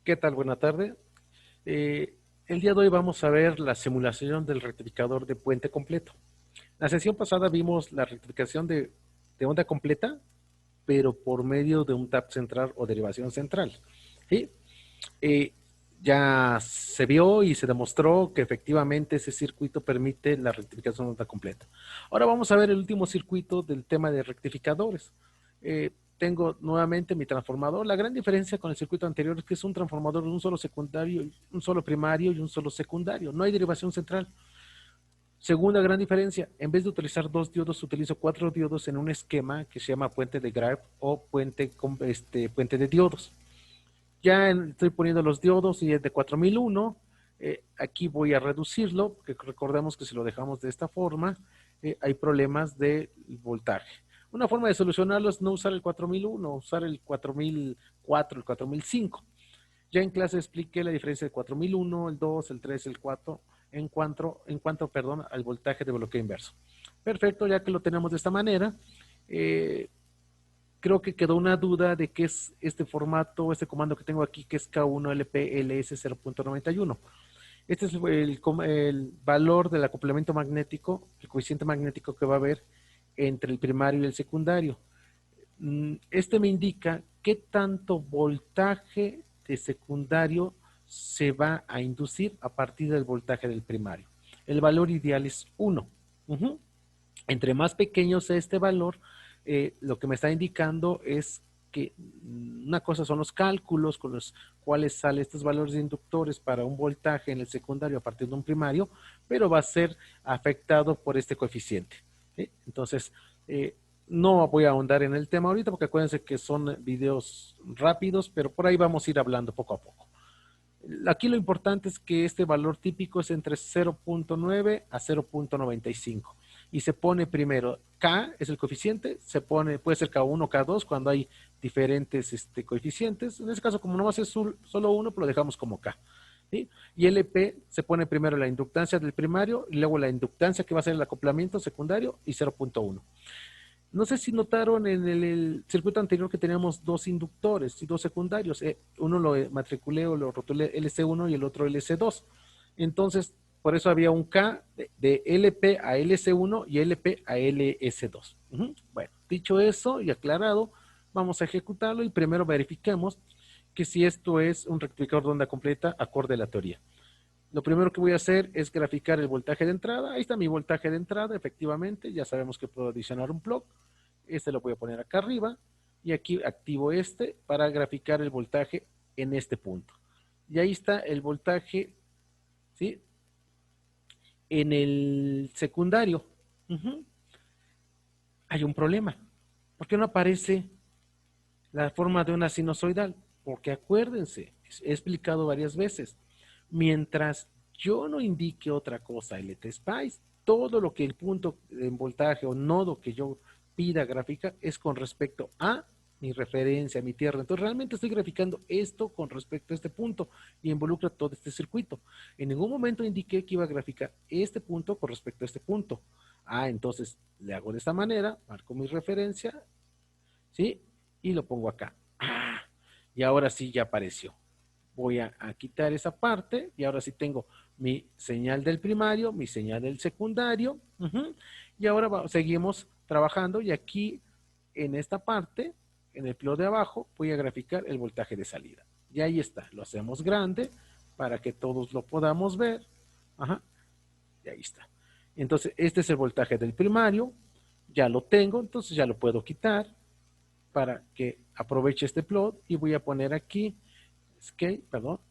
¿Qué tal? Buena tarde. El día de hoy vamos a ver la simulación del rectificador de puente completo. La sesión pasada vimos la rectificación de onda completa, pero por medio de un tap central o derivación central. ¿Sí? Eh, ya se vio y se demostró que efectivamente ese circuito permite la rectificación de onda completa. Ahora vamos a ver el último circuito del tema de rectificadores. Tengo nuevamente mi transformador. La gran diferencia con el circuito anterior es que es un transformador de un solo secundario, un solo primario y un solo secundario. No hay derivación central. Segunda gran diferencia, en vez de utilizar dos diodos, utilizo cuatro diodos en un esquema que se llama puente de Graf o puente de diodos. Ya estoy poniendo los diodos y es de 4001. Aquí voy a reducirlo, porque recordemos que si lo dejamos de esta forma, hay problemas de voltaje. Una forma de solucionarlo es no usar el 4001, usar el 4004, el 4005. Ya en clase expliqué la diferencia del 4001, el 2, el 3, el 4, perdón, al voltaje de bloqueo inverso. Perfecto, ya que lo tenemos de esta manera, eh, creo que quedó una duda de qué es este formato, este comando que tengo aquí, que es K1LPLS 0.91. Este es el valor del acoplamiento magnético, el coeficiente magnético que va a haber entre el primario y el secundario. Este me indica qué tanto voltaje de secundario se va a inducir a partir del voltaje del primario. El valor ideal es 1. Entre más pequeño sea este valor, lo que me está indicando es que una cosa son los cálculos con los cuales salen estos valores de inductores para un voltaje en el secundario a partir de un primario, pero va a ser afectado por este coeficiente. ¿Sí? Entonces, no voy a ahondar en el tema ahorita porque acuérdense que son videos rápidos, pero por ahí vamos a ir hablando poco a poco. Aquí lo importante es que este valor típico es entre 0.9 a 0.95 y se pone primero K, es el coeficiente, se pone, puede ser K1 o K2 cuando hay diferentes coeficientes. En este caso, como nomás es solo uno, pues lo dejamos como K. ¿Sí? Y LP se pone primero la inductancia del primario y luego la inductancia que va a ser el acoplamiento secundario y 0.1. No sé si notaron en el circuito anterior que teníamos dos inductores y dos secundarios. Uno lo matriculé o lo rotulé LC1 y el otro LC2. Entonces, por eso había un K de LP a LC1 y LP a LS2. Bueno, dicho eso y aclarado, vamos a ejecutarlo y primero verifiquemos que si esto es un rectificador de onda completa acorde a la teoría. Lo primero que voy a hacer es graficar el voltaje de entrada. Ahí está mi voltaje de entrada, efectivamente. Ya sabemos que puedo adicionar un plug. Este lo voy a poner acá arriba. Y aquí activo este para graficar el voltaje en este punto. Y ahí está el voltaje, ¿sí? En el secundario. Hay un problema. ¿Por qué no aparece la forma de una sinusoidal? Porque acuérdense, he explicado varias veces, mientras yo no indique otra cosa LTSpice, todo lo que el punto de voltaje o nodo que yo pida gráfica es con respecto a mi referencia, a mi tierra. Entonces realmente estoy graficando esto con respecto a este punto y involucra todo este circuito. En ningún momento indiqué que iba a graficar este punto con respecto a este punto. Entonces le hago de esta manera, marco mi referencia, ¿sí? Y lo pongo acá. Y ahora sí ya apareció. Voy a quitar esa parte y ahora sí tengo mi señal del primario, mi señal del secundario. Y ahora seguimos trabajando y aquí en esta parte, en el plot de abajo, voy a graficar el voltaje de salida. Y ahí está, lo hacemos grande para que todos lo podamos ver. Ajá, y ahí está. Entonces, este es el voltaje del primario, ya lo tengo, entonces ya lo puedo quitar para que aproveche este plot y voy a poner aquí,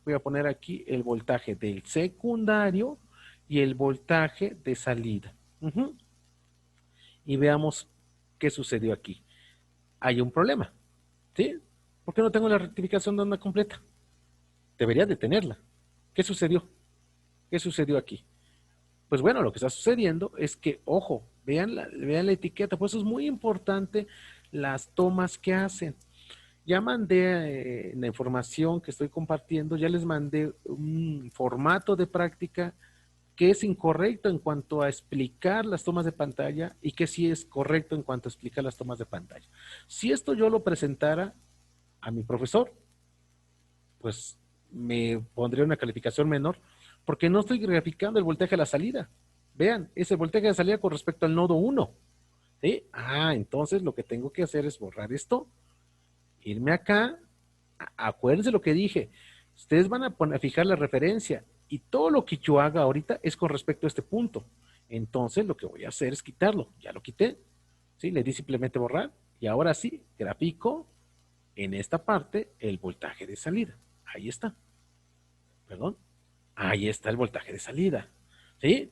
voy a poner aquí el voltaje del secundario y el voltaje de salida. Y veamos qué sucedió aquí. Hay un problema, ¿sí? ¿Por qué no tengo la rectificación de onda completa? Debería de tenerla. ¿Qué sucedió? ¿Qué sucedió aquí? Pues bueno, lo que está sucediendo es que, ojo, vean la etiqueta, pues eso es muy importante las tomas que hacen. Ya mandé la información que estoy compartiendo, ya les mandé un formato de práctica que es incorrecto en cuanto a explicar las tomas de pantalla y que sí es correcto en cuanto a explicar las tomas de pantalla. Si esto yo lo presentara a mi profesor, pues me pondría una calificación menor porque no estoy graficando el voltaje a la salida. Vean, es el voltaje de salida con respecto al nodo 1. ¿Sí? Entonces lo que tengo que hacer es borrar esto, irme acá, acuérdense lo que dije, ustedes van a fijar la referencia y todo lo que yo haga ahorita es con respecto a este punto. Entonces lo que voy a hacer es quitarlo, ya lo quité, ¿sí? Le di simplemente borrar y ahora sí, grafico en esta parte el voltaje de salida. Ahí está, perdón, ahí está el voltaje de salida, ¿sí?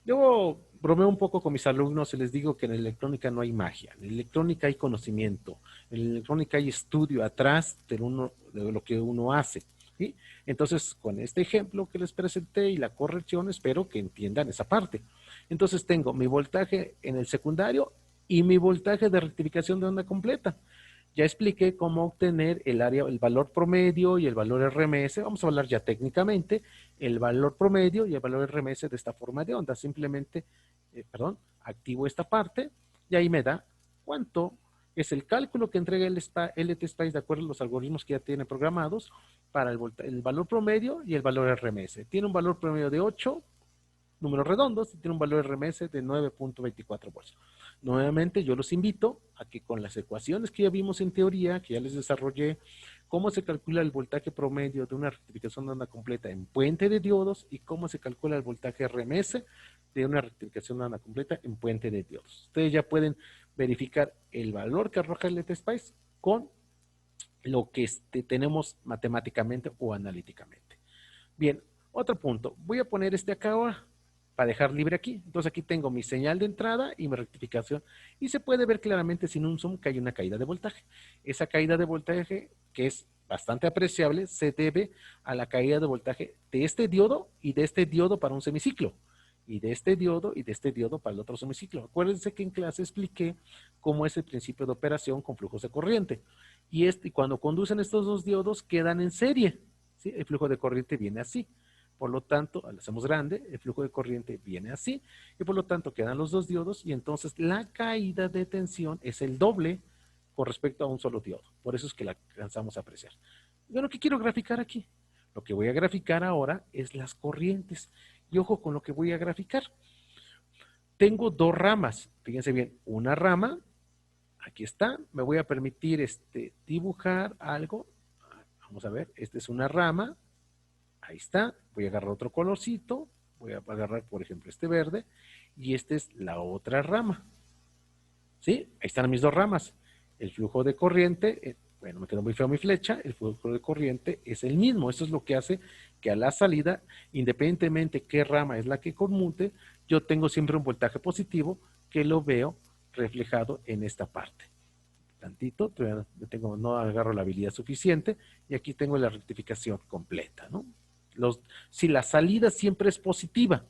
Yo bromeo un poco con mis alumnos y les digo que en electrónica no hay magia, en electrónica hay conocimiento, en electrónica hay estudio atrás de lo que uno hace, ¿sí? Entonces, con este ejemplo que les presenté y la corrección, espero que entiendan esa parte. Entonces, tengo mi voltaje en el secundario y mi voltaje de rectificación de onda completa. Ya expliqué cómo obtener el valor promedio y el valor RMS. Vamos a hablar ya técnicamente el valor promedio y el valor RMS de esta forma de onda. Simplemente, activo esta parte y ahí me da cuánto es el cálculo que entrega el LTSpice de acuerdo a los algoritmos que ya tiene programados para el valor promedio y el valor RMS. Tiene un valor promedio de 8 números redondos y tiene un valor RMS de 9.24 volts. Nuevamente, yo los invito a que con las ecuaciones que ya vimos en teoría, que ya les desarrollé, cómo se calcula el voltaje promedio de una rectificación de onda completa en puente de diodos y cómo se calcula el voltaje RMS de una rectificación de onda completa en puente de diodos. Ustedes ya pueden verificar el valor que arroja el LTSpice con lo que tenemos matemáticamente o analíticamente. Bien, otro punto. Voy a poner este acá ahora para dejar libre aquí. Entonces aquí tengo mi señal de entrada y mi rectificación. Y se puede ver claramente sin un zoom que hay una caída de voltaje. Esa caída de voltaje, que es bastante apreciable, se debe a la caída de voltaje de este diodo y de este diodo para un semiciclo. Y de este diodo y de este diodo para el otro semiciclo. Acuérdense que en clase expliqué cómo es el principio de operación con flujos de corriente. Y cuando conducen estos dos diodos quedan en serie. ¿Sí? El flujo de corriente viene así. Por lo tanto, al hacemos grande, el flujo de corriente viene así y por lo tanto quedan los dos diodos y entonces la caída de tensión es el doble con respecto a un solo diodo. Por eso es que la alcanzamos a apreciar. Bueno, ¿qué quiero graficar aquí? Lo que voy a graficar ahora es las corrientes. Y ojo con lo que voy a graficar. Tengo dos ramas. Fíjense bien, una rama, aquí está. Me voy a permitir dibujar algo. Vamos a ver, esta es una rama. Ahí está, voy a agarrar otro colorcito, voy a agarrar por ejemplo este verde y esta es la otra rama. ¿Sí? Ahí están mis dos ramas. El flujo de corriente, bueno, me quedó muy feo mi flecha, el flujo de corriente es el mismo. Eso es lo que hace que a la salida, independientemente qué rama es la que conmute, yo tengo siempre un voltaje positivo que lo veo reflejado en esta parte. Tantito, no agarro la habilidad suficiente y aquí tengo la rectificación completa, ¿no? Si la salida siempre es positiva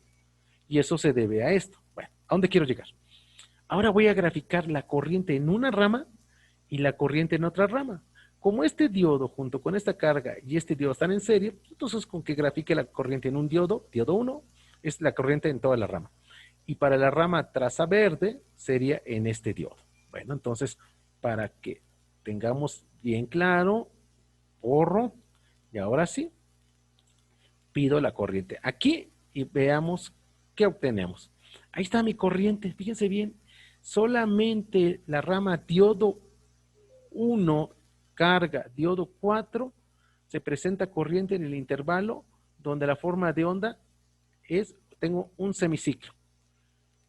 y eso se debe a esto. Bueno, ¿a dónde quiero llegar? Ahora voy a graficar la corriente en una rama y la corriente en otra rama. Como este diodo junto con esta carga y este diodo están en serie, entonces con que grafique la corriente en un diodo, diodo 1, es la corriente en toda la rama. Y para la rama traza verde sería en este diodo. Bueno, entonces, para que tengamos bien claro, borro, y ahora sí, pido la corriente aquí y veamos qué obtenemos. Ahí está mi corriente, fíjense bien, solamente la rama diodo 1 carga diodo 4 se presenta corriente en el intervalo donde la forma de onda es, tengo un semiciclo.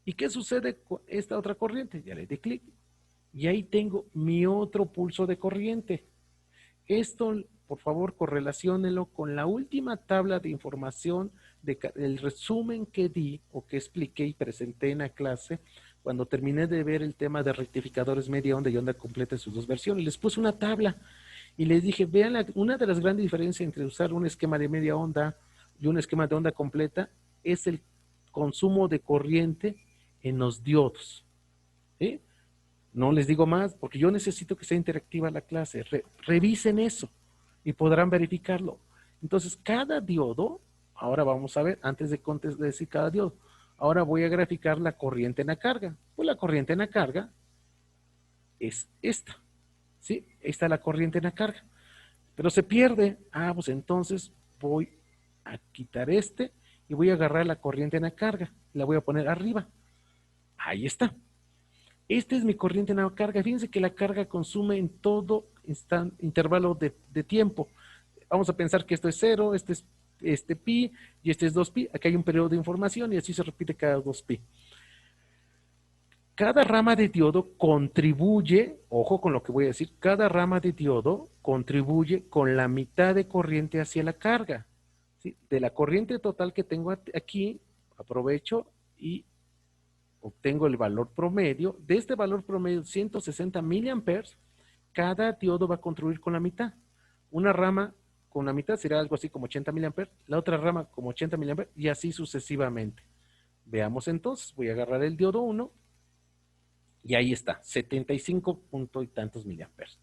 ¿Y qué sucede con esta otra corriente? Ya le di clic y ahí tengo mi otro pulso de corriente. Esto, por favor, correlaciónelo con la última tabla de información del resumen que di o que expliqué y presenté en la clase cuando terminé de ver el tema de rectificadores media onda y onda completa en sus dos versiones. Les puse una tabla y les dije, vean, una de las grandes diferencias entre usar un esquema de media onda y un esquema de onda completa es el consumo de corriente en los diodos. ¿Sí? No les digo más porque yo necesito que sea interactiva la clase. Revisen eso y podrán verificarlo. Entonces, cada diodo, ahora vamos a ver, antes de decir cada diodo, ahora voy a graficar la corriente en la carga. Pues la corriente en la carga es esta. ¿Sí? Esta es la corriente en la carga. Pero se pierde. Pues entonces voy a quitar este y voy a agarrar la corriente en la carga. La voy a poner arriba. Ahí está. Este es mi corriente en la carga. Fíjense que la carga consume en todo intervalo de tiempo. Vamos a pensar que esto es 0, este es pi y este es 2pi. Aquí hay un periodo de información y así se repite cada 2pi. Cada rama de diodo contribuye, ojo con lo que voy a decir, cada rama de diodo contribuye con la mitad de corriente hacia la carga. ¿Sí? De la corriente total que tengo aquí, aprovecho y obtengo el valor promedio. De este valor promedio, 160 miliamperes, cada diodo va a contribuir con la mitad. Una rama con la mitad será algo así como 80 miliamperes, la otra rama como 80 miliamperes y así sucesivamente. Veamos entonces, voy a agarrar el diodo 1 y ahí está, 75 punto y tantos miliamperes.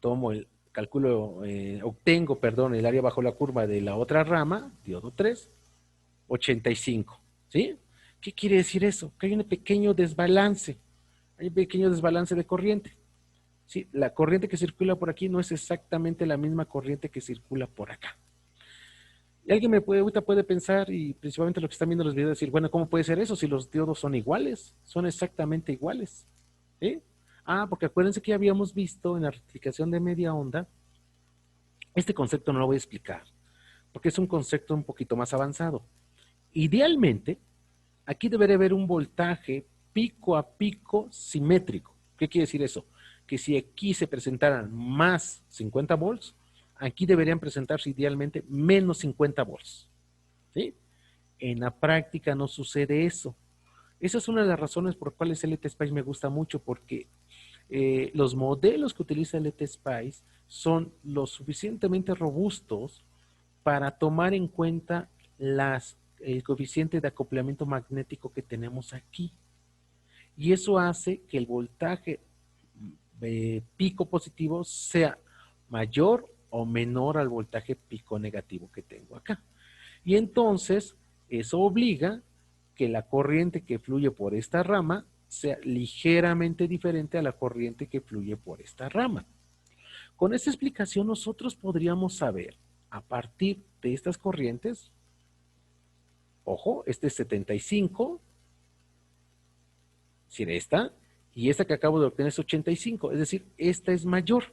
Tomo el cálculo, obtengo, perdón, el área bajo la curva de la otra rama, diodo 3, 85, ¿sí? ¿Qué quiere decir eso? Que hay un pequeño desbalance, de corriente. ¿Sí? La corriente que circula por aquí no es exactamente la misma corriente que circula por acá. Y alguien ahorita puede pensar, y principalmente los que están viendo los videos, decir, bueno, ¿cómo puede ser eso si los diodos son iguales? Son exactamente iguales. ¿Sí? Porque acuérdense que ya habíamos visto en la rectificación de media onda, este concepto no lo voy a explicar, porque es un concepto un poquito más avanzado. Idealmente, aquí debería haber un voltaje pico a pico simétrico. ¿Qué quiere decir eso? Que si aquí se presentaran más 50 volts, aquí deberían presentarse idealmente menos 50 volts. ¿Sí? En la práctica no sucede eso. Esa es una de las razones por las cuales LT Spice me gusta mucho, porque los modelos que utiliza LT Spice son lo suficientemente robustos para tomar en cuenta el coeficiente de acoplamiento magnético que tenemos aquí. Y eso hace que el voltaje pico positivo sea mayor o menor al voltaje pico negativo que tengo acá. Y entonces eso obliga que la corriente que fluye por esta rama sea ligeramente diferente a la corriente que fluye por esta rama. Con esta explicación nosotros podríamos saber, a partir de estas corrientes, ojo, este es 75, es decir, esta, y esta que acabo de obtener es 85, es decir, esta es mayor.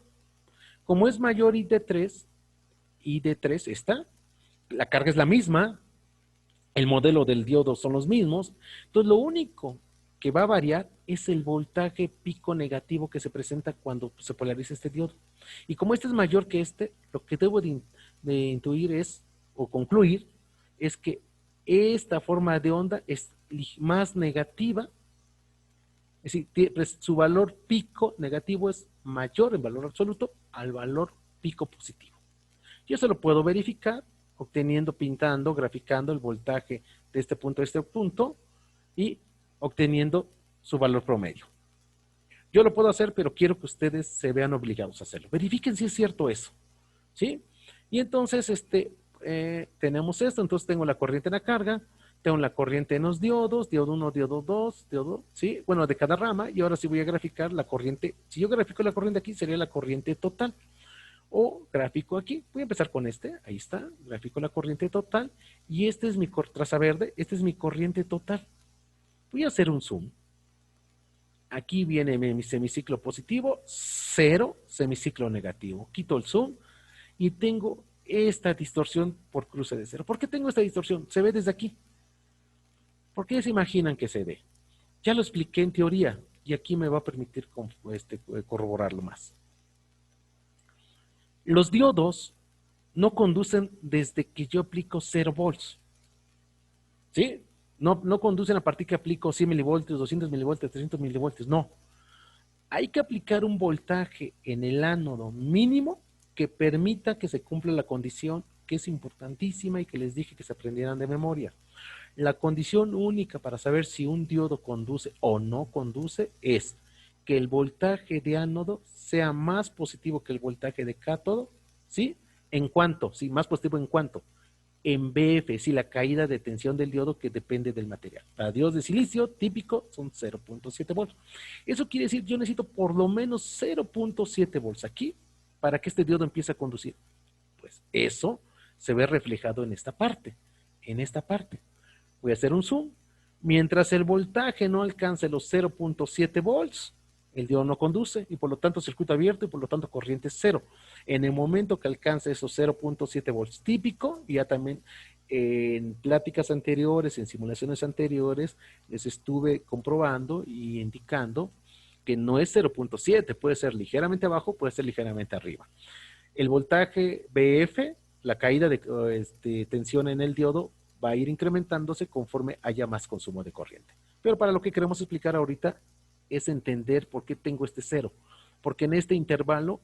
Como es mayor ID3 esta, la carga es la misma, el modelo del diodo son los mismos, entonces lo único que va a variar es el voltaje pico negativo que se presenta cuando se polariza este diodo. Y como este es mayor que este, lo que debo de intuir es, o concluir, es que esta forma de onda es más negativa, es decir, su valor pico negativo es mayor en valor absoluto al valor pico positivo. Yo eso lo puedo verificar obteniendo, pintando, graficando el voltaje de este punto a este punto y obteniendo su valor promedio. Yo lo puedo hacer, pero quiero que ustedes se vean obligados a hacerlo. Verifiquen si es cierto eso, ¿sí? Y entonces, tenemos esto, entonces tengo la corriente en la carga, tengo la corriente en los diodos, diodo 1, diodo 2, diodo, ¿sí? Bueno, de cada rama, y ahora sí voy a graficar la corriente. Si yo grafico la corriente aquí, sería la corriente total. O gráfico aquí, voy a empezar con ahí está, gráfico la corriente total, y este es mi traza verde, este es mi corriente total. Voy a hacer un zoom. Aquí viene mi semiciclo positivo, 0, semiciclo negativo. Quito el zoom y tengo esta distorsión por cruce de 0. ¿Por qué tengo esta distorsión? Se ve desde aquí. ¿Por qué se imaginan que se ve? Ya lo expliqué en teoría y aquí me va a permitir corroborarlo más. Los diodos no conducen desde que yo aplico 0 volts. ¿Sí? No conducen a partir que aplico 100 milivoltios, 200 milivoltios, 300 milivoltios. No. Hay que aplicar un voltaje en el ánodo mínimo que permita que se cumpla la condición que es importantísima y que les dije que se aprendieran de memoria. La condición única para saber si un diodo conduce o no conduce es que el voltaje de ánodo sea más positivo que el voltaje de cátodo, ¿sí? ¿En cuánto? Sí, más positivo en cuánto. En BF, sí, la caída de tensión del diodo que depende del material. Para diodos de silicio típico son 0.7 volts. Eso quiere decir yo necesito por lo menos 0.7 volts aquí para que este diodo empiece a conducir. Pues eso se ve reflejado en esta parte. En esta parte. Voy a hacer un zoom. Mientras el voltaje no alcance los 0.7 volts, el diodo no conduce y por lo tanto circuito abierto y por lo tanto corriente cero. En el momento que alcance esos 0.7 volts típico, ya también en pláticas anteriores, en simulaciones anteriores, les estuve comprobando y indicando que no es 0.7, puede ser ligeramente abajo, puede ser ligeramente arriba. El voltaje BF, la caída de tensión en el diodo, va a ir incrementándose conforme haya más consumo de corriente. Pero para lo que queremos explicar ahorita es entender por qué tengo este cero. Porque en este intervalo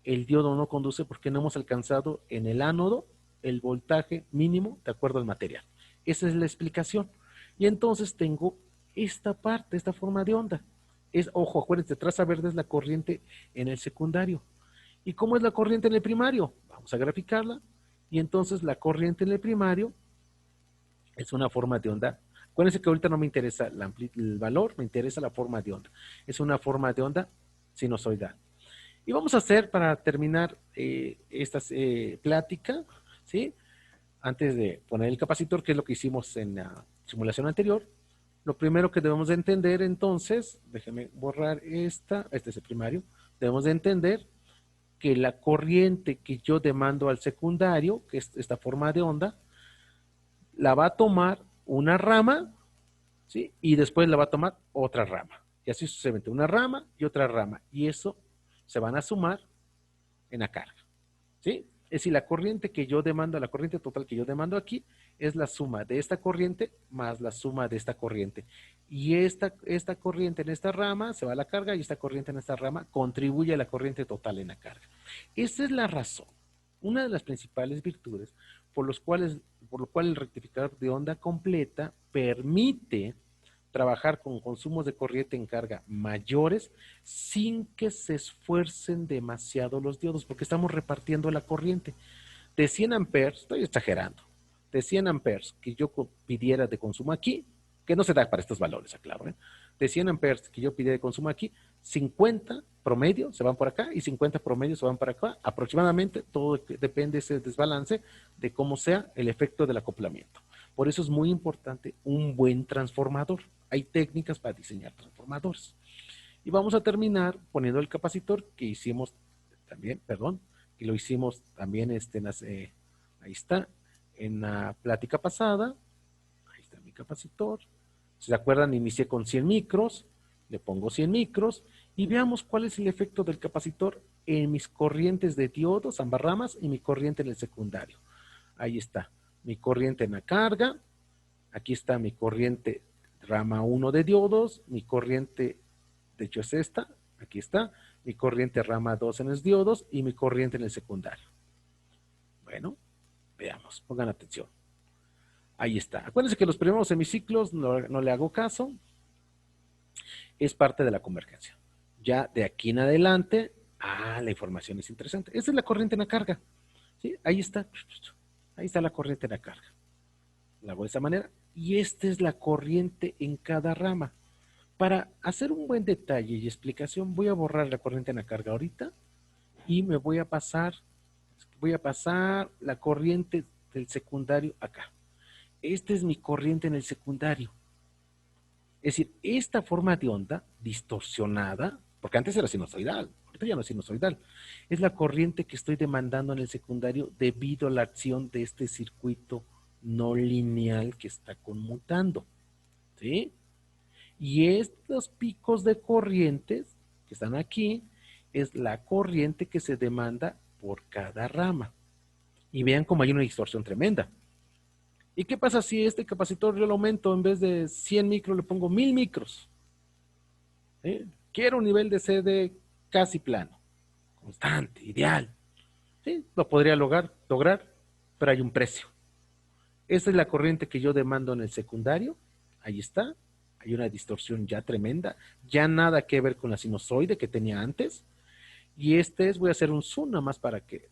el diodo no conduce porque no hemos alcanzado en el ánodo el voltaje mínimo de acuerdo al material. Esa es la explicación. Y entonces tengo esta parte, esta forma de onda. Ojo, acuérdense, traza verde es la corriente en el secundario. ¿Y cómo es la corriente en el primario? Vamos a graficarla. Y entonces la corriente en el primario es una forma de onda. Acuérdense que ahorita no me interesa el valor, me interesa la forma de onda. Es una forma de onda sinusoidal. Y vamos a hacer, para terminar esta plática, ¿sí? Antes de poner el capacitor, que es lo que hicimos en la simulación anterior, lo primero que debemos de entender entonces, déjenme borrar este es el primario, debemos de entender que la corriente que yo demando al secundario, que es esta forma de onda, la va a tomar una rama, ¿sí? Y después la va a tomar otra rama. Y así sucesivamente, una rama y otra rama. Y eso se van a sumar en la carga, ¿sí? Es decir, la corriente que yo demando, la corriente total que yo demando aquí, es la suma de esta corriente más la suma de esta corriente. Y esta corriente en esta rama se va a la carga y esta corriente en esta rama contribuye a la corriente total en la carga. Esa es la razón, una de las principales virtudes por lo cual el rectificador de onda completa permite trabajar con consumos de corriente en carga mayores sin que se esfuercen demasiado los diodos, porque estamos repartiendo la corriente. De 100 amperes, estoy exagerando, de 100 amperes que yo pidiera de consumo aquí, que no se da para estos valores, aclaro, de 100 amperes que yo pidiera de consumo aquí, 50 promedio se van por acá y 50 promedio se van para acá, aproximadamente. Todo depende ese desbalance de cómo sea el efecto del acoplamiento. Por eso es muy importante un buen transformador. Hay técnicas para diseñar transformadores. Y vamos a terminar poniendo el capacitor que hicimos también, perdón, que lo hicimos también ahí está, en la plática pasada. Ahí está mi capacitor. Si se acuerdan, inicié con 100 micros, le pongo 100 micros y veamos cuál es el efecto del capacitor en mis corrientes de diodos, ambas ramas, y mi corriente en el secundario. Ahí está, mi corriente en la carga, aquí está mi corriente rama 1 de diodos, mi corriente, de hecho es esta, aquí está, mi corriente rama 2 en los diodos y mi corriente en el secundario. Bueno, veamos, pongan atención. Ahí está. Acuérdense que los primeros semiciclos no le hago caso, es parte de la convergencia. Ya de aquí en adelante, la información es interesante. Esa es la corriente en la carga. ¿Sí? Ahí está la corriente en la carga. La hago de esa manera. Y esta es la corriente en cada rama. Para hacer un buen detalle y explicación, voy a borrar la corriente en la carga ahorita y me voy a pasar la corriente del secundario acá. Esta es mi corriente en el secundario. Es decir, esta forma de onda distorsionada, porque antes era sinusoidal, ahorita ya no es sinusoidal, es la corriente que estoy demandando en el secundario debido a la acción de este circuito no lineal que está conmutando, ¿sí? Y estos picos de corrientes que están aquí es la corriente que se demanda por cada rama. Y vean cómo hay una distorsión tremenda. ¿Y qué pasa si este capacitor yo lo aumento, en vez de 100 micros le pongo 1000 micros? ¿Sí? Quiero un nivel de CD casi plano, constante, ideal. ¿Sí? Lo podría lograr, pero hay un precio. Esta es la corriente que yo demando en el secundario. Ahí está. Hay una distorsión ya tremenda. Ya nada que ver con la sinusoide que tenía antes. Y voy a hacer un zoom nada más para que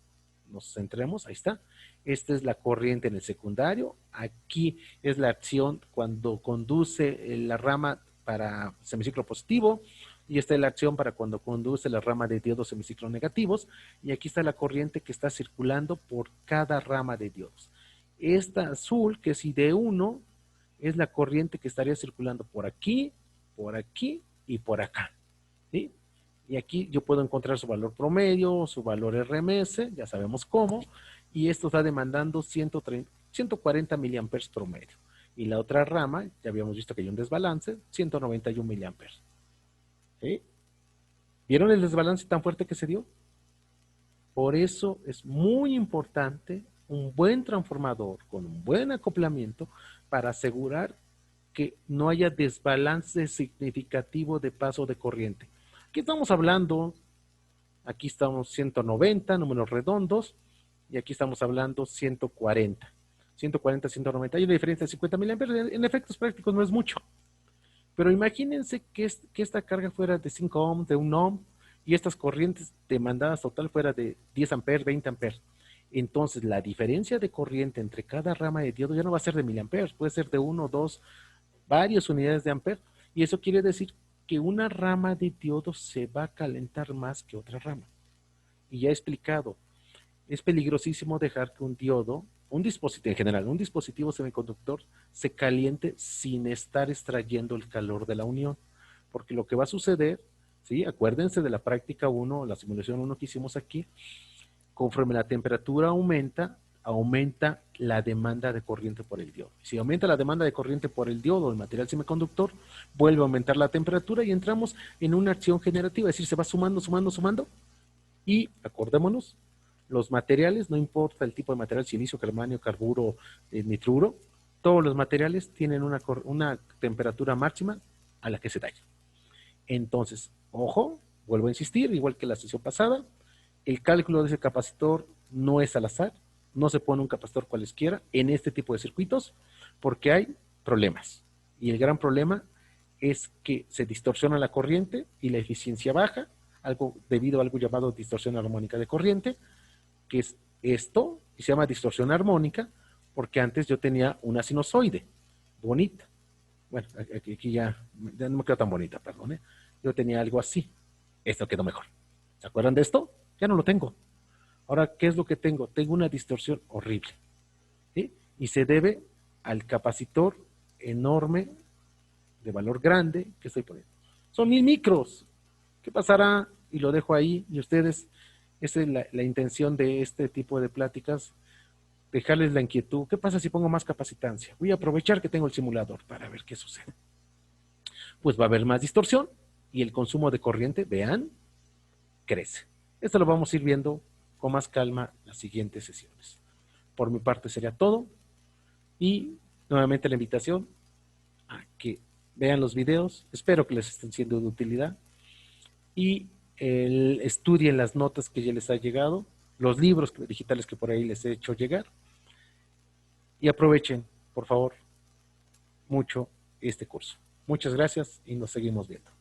nos centremos. Ahí está. Esta es la corriente en el secundario. Aquí es la acción cuando conduce la rama para semiciclo positivo. Y esta es la acción para cuando conduce la rama de diodos semiciclo negativos. Y aquí está la corriente que está circulando por cada rama de diodos. Esta azul, que es ID1, es la corriente que estaría circulando por aquí y por acá. ¿Sí? Y aquí yo puedo encontrar su valor promedio, su valor RMS, ya sabemos cómo, y esto está demandando 140 miliamperes promedio. Y la otra rama, ya habíamos visto que hay un desbalance, 191 miliamperes. ¿Sí? ¿Vieron el desbalance tan fuerte que se dio? Por eso es muy importante un buen transformador con un buen acoplamiento para asegurar que no haya desbalance significativo de paso de corriente. Aquí estamos hablando, aquí estamos 190, números redondos, y aquí estamos hablando 140. 140, 190. Hay una diferencia de 50 miliamperes. En efectos prácticos no es mucho. Pero imagínense que esta carga fuera de 5 ohms, de 1 ohm, y estas corrientes demandadas total fuera de 10 amperes, 20 amperes. Entonces, la diferencia de corriente entre cada rama de diodo ya no va a ser de miliamperes, puede ser de 1, 2, varias unidades de amperes. Y eso quiere decir que una rama de diodo se va a calentar más que otra rama. Y ya he explicado, es peligrosísimo dejar que un diodo, un dispositivo en general, un dispositivo semiconductor se caliente sin estar extrayendo el calor de la unión. Porque lo que va a suceder, ¿sí? Acuérdense de la práctica 1, la simulación 1 que hicimos aquí, conforme la temperatura aumenta, aumenta la demanda de corriente por el diodo. Si aumenta la demanda de corriente por el diodo, el material semiconductor, vuelve a aumentar la temperatura y entramos en una acción generativa, es decir, se va sumando, sumando, sumando. Y acordémonos, los materiales, no importa el tipo de material, silicio, germanio, carburo, nitruro, todos los materiales tienen una temperatura máxima a la que se dañan. Entonces, ojo, vuelvo a insistir, igual que la sesión pasada, el cálculo de ese capacitor no es al azar, no se pone un capacitor cualesquiera en este tipo de circuitos porque hay problemas. Y el gran problema es que se distorsiona la corriente y la eficiencia baja, algo debido a algo llamado distorsión armónica de corriente, que es esto, y se llama distorsión armónica, porque antes yo tenía una sinusoide bonita. Bueno, aquí ya no me quedó tan bonita, perdón. Yo tenía algo así. Esto quedó mejor. ¿Se acuerdan de esto? Ya no lo tengo. Ahora, ¿qué es lo que tengo? Tengo una distorsión horrible. ¿Sí? Y se debe al capacitor enorme, de valor grande, que estoy poniendo. Son 1000 micros. ¿Qué pasará? Y lo dejo ahí. Y ustedes, esa es la intención de este tipo de pláticas, dejarles la inquietud. ¿Qué pasa si pongo más capacitancia? Voy a aprovechar que tengo el simulador para ver qué sucede. Pues va a haber más distorsión y el consumo de corriente, vean, crece. Esto lo vamos a ir viendo con más calma en las siguientes sesiones. Por mi parte sería todo y nuevamente la invitación a que vean los videos. Espero que les estén siendo de utilidad y estudien las notas que ya les ha llegado, los libros digitales que por ahí les he hecho llegar y aprovechen, por favor, mucho este curso. Muchas gracias y nos seguimos viendo.